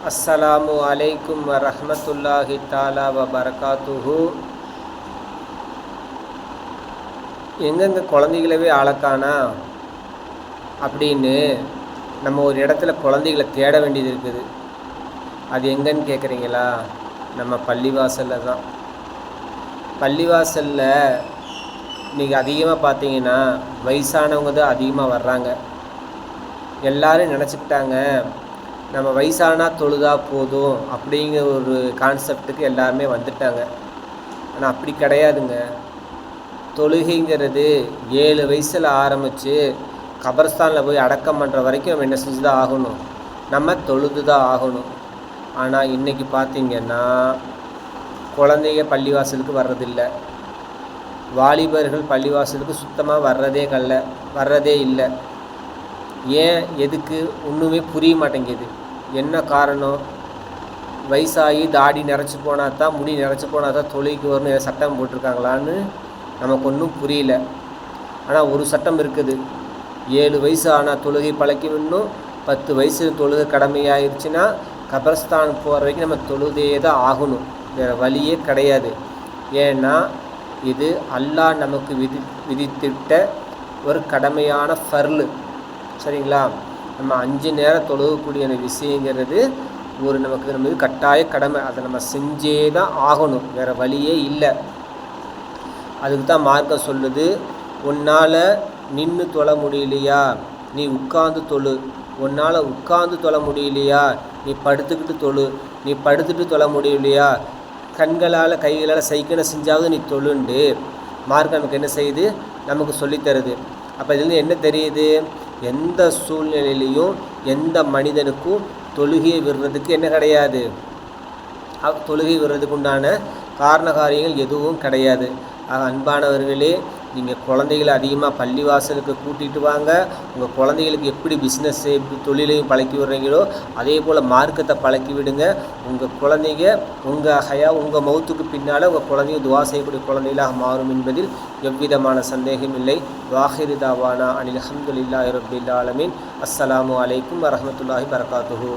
அஸ்ஸலாமு அலைக்கும் வரஹ்மத்துல்லாஹி தஆலா வபரகாத்துஹு. எங்கெங்கே குழந்தைகளவே ஆளக்கானா அப்படின்னு நம்ம ஒரு இடத்துல குழந்தைகளை தேட வேண்டியது இருக்குது. அது எங்கன்னு கேட்குறீங்களா? நம்ம பள்ளிவாசலில் தான். பள்ளிவாசலில் இன்றைக்கி அதிகமாக பார்த்தீங்கன்னா வயசானவங்க தான் அதிகமாக வர்றாங்க. எல்லோரும் நினச்சிக்கிட்டாங்க நம்ம வயசானா தொழுதா போதும் அப்படிங்கிற ஒரு கான்செப்டுக்கு எல்லாருமே வந்துட்டாங்க. ஆனால் அப்படி கிடையாதுங்க. தொழுகைங்கிறது 7 வயசில் ஆரம்பித்து கபர்ஸ்தானில் போய் அடக்கம் பண்ணுற வரைக்கும் நம்ம என்ன செஞ்சு தான் ஆகணும், நம்ம தொழுது தான் ஆகணும். ஆனால் இன்றைக்கி பார்த்திங்கன்னா குழந்தைங்க பள்ளிவாசலுக்கு வர்றதில்லை, வாலிபர்கள் பள்ளிவாசலுக்கு சுத்தமாக வர்றதே இல்லை. ஏன், எதுக்கு ஒன்றுமே புரிய மாட்டேங்குது. என்ன காரணம்? வயசாகி தாடி நிறச்சி போனால் தான், முடி நிறச்சி போனால் தான் தொழுகைக்கு வரணும், ஏதாவது சட்டம் போட்டிருக்காங்களான்னு நமக்கு ஒன்றும் புரியல. ஆனால் ஒரு சட்டம் இருக்குது. 7 வயசு ஆனால் தொழுகை பழக்கி விடணும். 10 வயசு தொழுகை கடமையாயிருச்சுன்னா கபர்ஸ்தான் போகிற வரைக்கும் நம்ம தொழுதே தான் ஆகணும், வேறு வழியே கிடையாது. ஏன்னா இது அல்லாஹ் நமக்கு விதித்திட்ட ஒரு கடமையான ஃபர்லு. சரிங்களா? நம்ம 5 நேரம் தொழுகக்கூடிய அந்த விஷயங்கிறது நமக்கு கட்டாய கடமை. அதை நம்ம செஞ்சே தான் ஆகணும், வேறு வழியே இல்லை. அதுக்கு தான் மார்க்கம் சொல்லுது, உன்னால் நின்று தொழ முடியலையா நீ உட்கார்ந்து தொழு, உன்னால் உட்கார்ந்து தொழ முடியலையா நீ படுத்துக்கிட்டு தொழு, நீ படுத்துட்டு தொழ முடியலையா கண்களால் கைகளால் சைக்கிளை செஞ்சாவது நீ தொழுண்டு மார்க்கம் நமக்கு என்ன செய்யுது, நமக்கு சொல்லித்தருது. அப்போ இதுலேருந்து என்ன தெரியுது? எந்த சூழ்நிலையிலையும் எந்த மனிதனுக்கும் தொழுகையை விடுறதுக்கு என்ன கிடையாது, தொழுகை விடுறதுக்கு உண்டான காரண காரியங்கள் எதுவும் கிடையாது. அன்பானவர்களே, நீங்கள் குழந்தைகளை அதிகமாக பள்ளிவாசலுக்கு கூட்டிகிட்டு வாங்க. உங்கள் குழந்தைகளுக்கு எப்படி பிஸ்னஸ் தொழிலையும் பழக்கி விடுறீங்களோ அதே போல் மார்க்கத்தை பழக்கி விடுங்க. உங்கள் குழந்தைங்க உங்கள் மௌத்துக்கு பின்னால் உங்கள் குழந்தைங்க துவா செய்யக்கூடிய குழந்தைகளாக மாறும் என்பதில் எவ்விதமான சந்தேகம் இல்லை. வாஹிரு தாவானா அனில் அல்ஹம்துலில்லாஹி ரப்பில் ஆலமீன். அஸ்ஸலாமு அலைக்கும் வரஹ்மத்துல்லாஹி வபரகாத்துஹு.